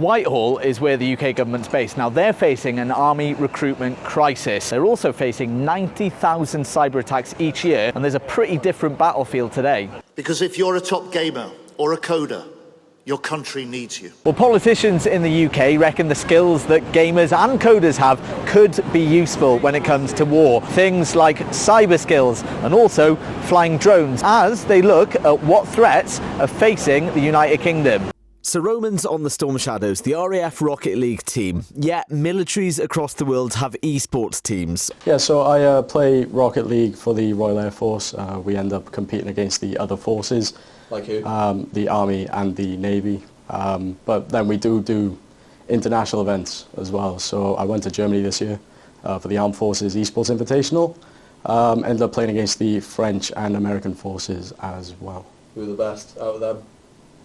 Whitehall is where the UK government's based. Now, they're facing an army recruitment crisis. They're also facing 90,000 cyber attacks each year, and there's a pretty different battlefield today. Because if you're a top gamer or a coder, your country needs you. Well, politicians in the UK reckon the skills that gamers and coders have could be useful when it comes to war. Things like cyber skills and also flying drones, as they look at what threats are facing the United Kingdom. So Roman's on the Storm Shadows, the RAF Rocket League team. Yet militaries across the world have esports teams. Yeah, so I play Rocket League for the Royal Air Force. We end up competing against the other forces. Like who? The Army and the Navy. But then we do international events as well. So I went to Germany this year for the Armed Forces Esports Invitational. Ended up playing against the French and American forces as well. Who are the best out of them?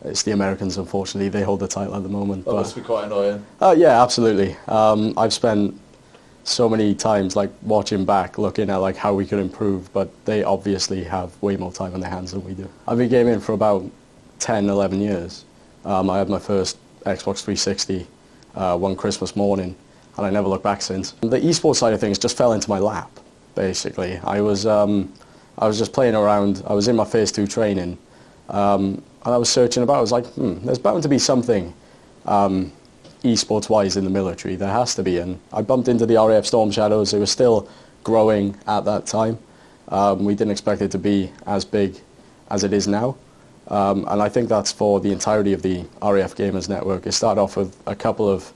It's the Americans, unfortunately. They hold the title at the moment. That must be quite annoying. Yeah, absolutely. I've spent so many times watching back, looking at how we could improve, but they obviously have way more time on their hands than we do. I've been gaming for about 10, 11 years. I had my first Xbox 360 one Christmas morning, and I never looked back since. The esports side of things just fell into my lap, basically. I was just playing around. I was in my phase 2 training, and I was searching about. I was like, there's bound to be something esports-wise in the military. There has to be. And I bumped into the RAF Storm Shadows. It was still growing at that time. We didn't expect it to be as big as it is now. And I think that's for the entirety of the RAF Gamers Network. It started off with a couple of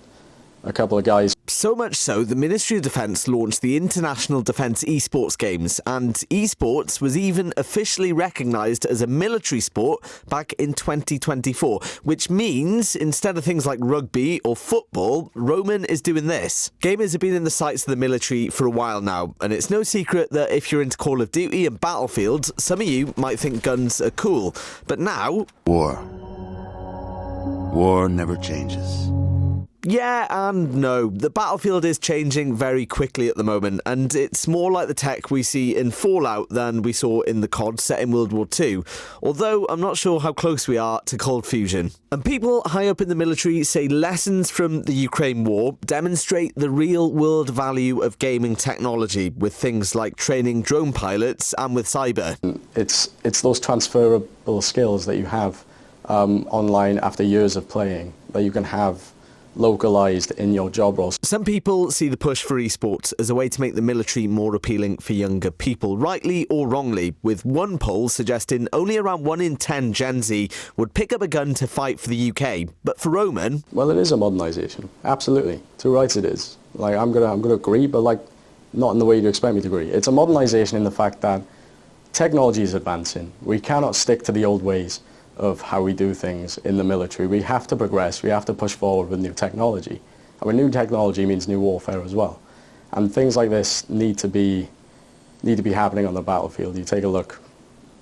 guys. So much so, the Ministry of Defence launched the International Defence Esports Games, and esports was even officially recognised as a military sport back in 2024, which means instead of things like rugby or football, Roman is doing this. Gamers have been in the sights of the military for a while now, and it's no secret that if you're into Call of Duty and Battlefield, some of you might think guns are cool, but now... War never changes. Yeah and no. The battlefield is changing very quickly at the moment, and it's more like the tech we see in Fallout than we saw in the COD set in World War II, although I'm not sure how close we are to cold fusion. And people high up in the military say lessons from the Ukraine war demonstrate the real-world value of gaming technology, with things like training drone pilots and with cyber. It's those transferable skills that you have online after years of playing, that you can have localised in your job roles. Some people see the push for esports as a way to make the military more appealing for younger people, rightly or wrongly, with one poll suggesting only around 1 in 10 Gen Z would pick up a gun to fight for the UK. But for Roman... Well, it is a modernisation. Absolutely. To rights it is. I'm gonna agree, but not in the way you'd expect me to agree. It's a modernisation in the fact that technology is advancing. We cannot stick to the old ways of how we do things in the military. We have to progress, we have to push forward with new technology. And with new technology means new warfare as well. And things like this need to be happening on the battlefield. You take a look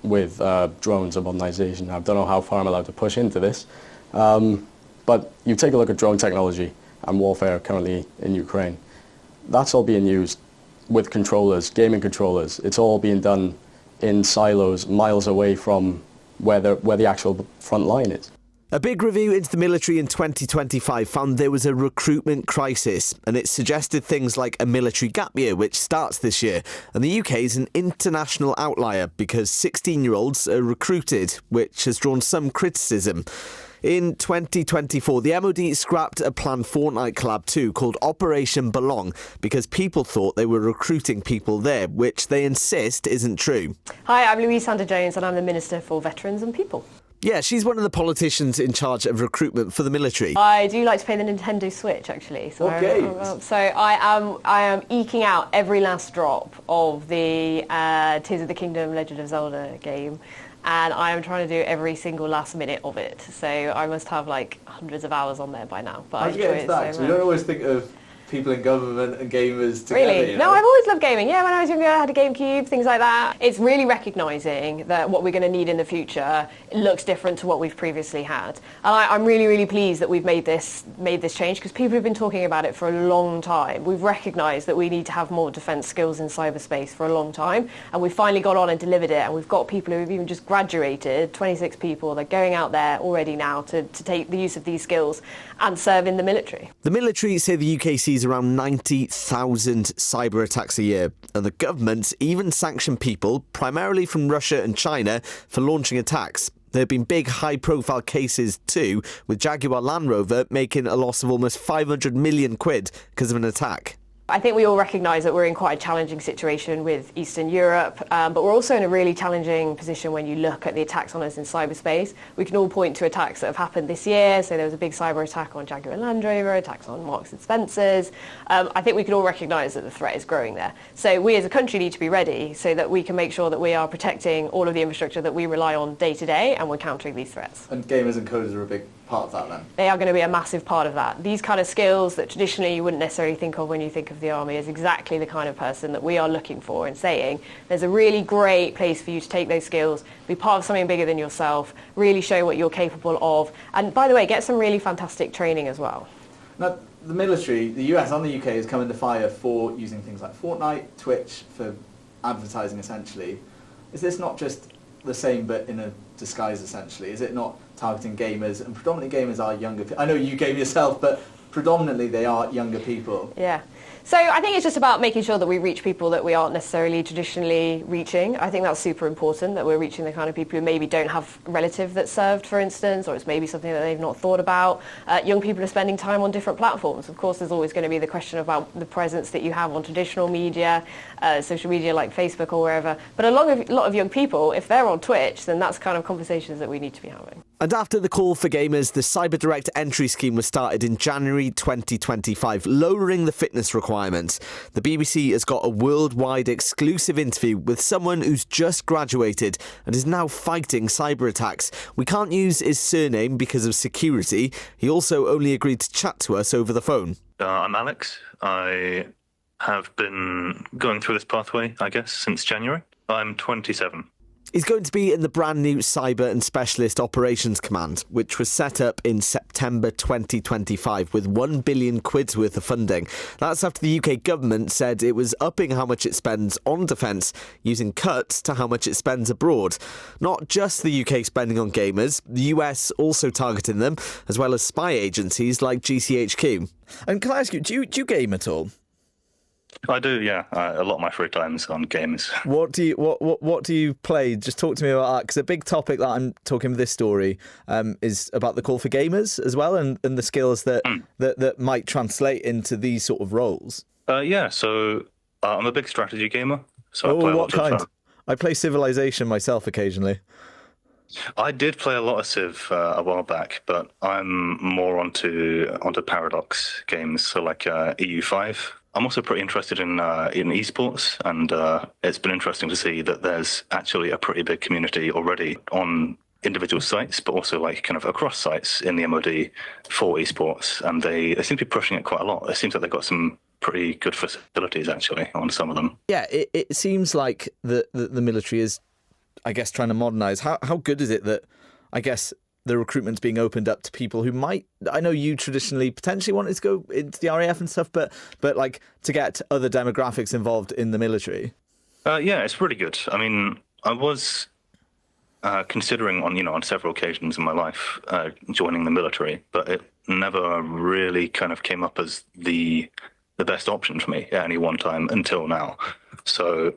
with drones and modernisation. I don't know how far I'm allowed to push into this, but you take a look at drone technology and warfare currently in Ukraine. That's all being used with controllers, gaming controllers. It's all being done in silos miles away from where the actual front line is. A big review into the military in 2025 found there was a recruitment crisis, and it suggested things like a military gap year, which starts this year. And the UK is an international outlier because 16-year-olds are recruited, which has drawn some criticism. In 2024, the MOD scrapped a planned Fortnite collab too called Operation Belong because people thought they were recruiting people there, which they insist isn't true. Hi, I'm Louise Sanders-Jones and I'm the Minister for Veterans and People. Yeah, she's one of the politicians in charge of recruitment for the military. I do like to play the Nintendo Switch, actually. So I am eking out every last drop of the Tears of the Kingdom Legend of Zelda game. And I am trying to do every single last minute of it. So I must have hundreds of hours on there by now. But How'd you get into that? So you don't always think of people in government and gamers together. Really? You No, know? I've always loved gaming. Yeah, when I was younger, I had a GameCube, things like that. It's really recognising that what we're going to need in the future looks different to what we've previously had. And I'm really, really pleased that we've made this change, because people have been talking about it for a long time. We've recognised that we need to have more defence skills in cyberspace for a long time, and we've finally got on and delivered it, and we've got people who have even just graduated, 26 people, they're going out there already now to take the use of these skills and serve in the military. The military say the UK sees around 90,000 cyber attacks a year, and the government even sanction people, primarily from Russia and China, for launching attacks. There have been big high-profile cases too, with Jaguar Land Rover making a loss of almost 500 million quid because of an attack. I think we all recognise that we're in quite a challenging situation with Eastern Europe, but we're also in a really challenging position when you look at the attacks on us in cyberspace. We can all point to attacks that have happened this year. So there was a big cyber attack on Jaguar Land Rover, attacks on Marks and Spencer's. I think we can all recognise that the threat is growing there. So we as a country need to be ready so that we can make sure that we are protecting all of the infrastructure that we rely on day to day, and we're countering these threats. And gamers and coders are a big part of that then? They are going to be a massive part of that. These kind of skills that traditionally you wouldn't necessarily think of when you think of the army is exactly the kind of person that we are looking for and saying there's a really great place for you to take those skills, be part of something bigger than yourself, really show what you're capable of, and by the way, get some really fantastic training as well. Now, the military, the US and the UK has come under fire for using things like Fortnite, Twitch for advertising essentially. Is this not just the same but in a disguise essentially? Is it not targeting gamers? And predominantly gamers are younger people. I know you game yourself, but predominantly they are younger people. Yeah. So I think it's just about making sure that we reach people that we aren't necessarily traditionally reaching. I think that's super important, that we're reaching the kind of people who maybe don't have a relative that's served, for instance, or it's maybe something that they've not thought about. Young people are spending time on different platforms. Of course, there's always going to be the question about the presence that you have on traditional media, social media like Facebook or wherever. But a lot of young people, if they're on Twitch, then that's kind of conversations that we need to be having. And after the call for gamers, the Cyber Direct entry scheme was started in January 2025, lowering the fitness requirements. The BBC has got a worldwide exclusive interview with someone who's just graduated and is now fighting cyber attacks. We can't use his surname because of security. He also only agreed to chat to us over the phone. I'm Alex. I have been going through this pathway, I guess, since January. I'm 27. He's going to be in the brand new Cyber and Specialist Operations Command, which was set up in September 2025 with 1 billion quid's worth of funding. That's after the UK government said it was upping how much it spends on defence, using cuts to how much it spends abroad. Not just the UK spending on gamers, the US also targeting them, as well as spy agencies like GCHQ. And can I ask you, do you game at all? I do, yeah. A lot of my free time is on games. What do you play? Just talk to me about that, because a big topic that I'm talking with this story is about the call for gamers as well, and the skills that might translate into these sort of roles. So I'm a big strategy gamer. So I play what kind? I play Civilization myself occasionally. I did play a lot of Civ a while back, but I'm more onto Paradox games, so like EU5. I'm also pretty interested in esports, and it's been interesting to see that there's actually a pretty big community already on individual sites, but also like kind of across sites in the MOD for esports, and they seem to be pushing it quite a lot. It seems like they've got some pretty good facilities actually on some of them. Yeah, it seems like the military is, I guess, trying to modernise. How good is it that, I guess, the recruitment's being opened up to people who might, I know you traditionally potentially wanted to go into the RAF and stuff, but like to get other demographics involved in the military? Yeah, it's really good. I mean, I was considering on several occasions in my life joining the military, but it never really kind of came up as the best option for me at any one time until now. So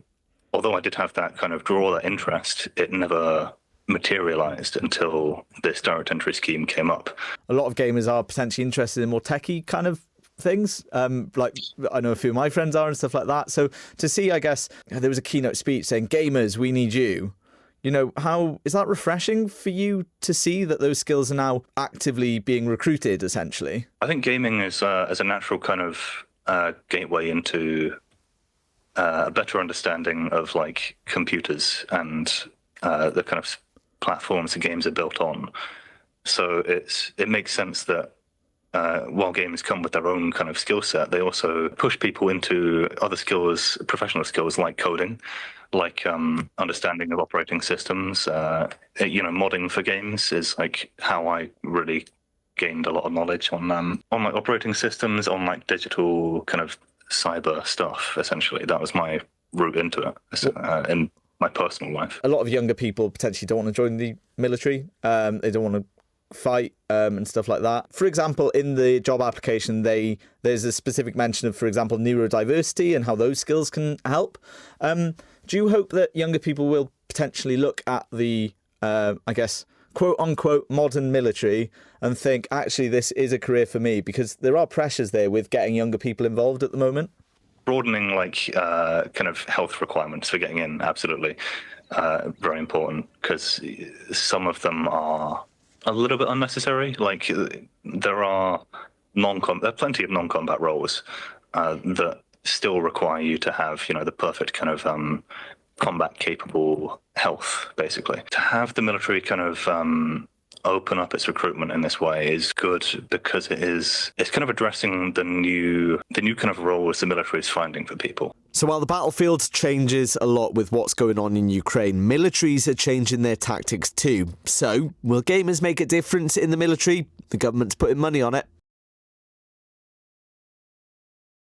although I did have that kind of draw, that interest, it never materialized until this direct entry scheme came up. A lot of gamers are potentially interested in more techie kind of things, like I know a few of my friends are and stuff like that. So to see, I guess, there was a keynote speech saying, gamers, we need you. You know, how is that refreshing for you to see that those skills are now actively being recruited, essentially? I think gaming is as a natural kind of gateway into a better understanding of like computers and the kind of platforms the games are built on. So it makes sense that while games come with their own kind of skill set, they also push people into other skills, professional skills like coding, like understanding of operating systems. Modding for games is like how I really gained a lot of knowledge on like operating systems, on like digital kind of cyber stuff. Essentially, that was my route into it in my personal life. A lot of younger people potentially don't want to join the military. They don't want to fight and stuff like that. For example, in the job application, there's a specific mention of, for example, neurodiversity and how those skills can help. Do you hope that younger people will potentially look at the, I guess, quote-unquote modern military and think, actually, this is a career for me? Because there are pressures there with getting younger people involved at the moment. Broadening like kind of health requirements for getting in, absolutely. Very important, because some of them are a little bit unnecessary. Like there are plenty of non-combat roles that still require you to have, the perfect kind of combat capable health, basically. To have the military kind of open up its recruitment in this way is good, because it's kind of addressing the new kind of roles the military is finding for people. So while the battlefield changes a lot with what's going on in Ukraine, militaries are changing their tactics too. So will gamers make a difference in the military? The government's putting money on it.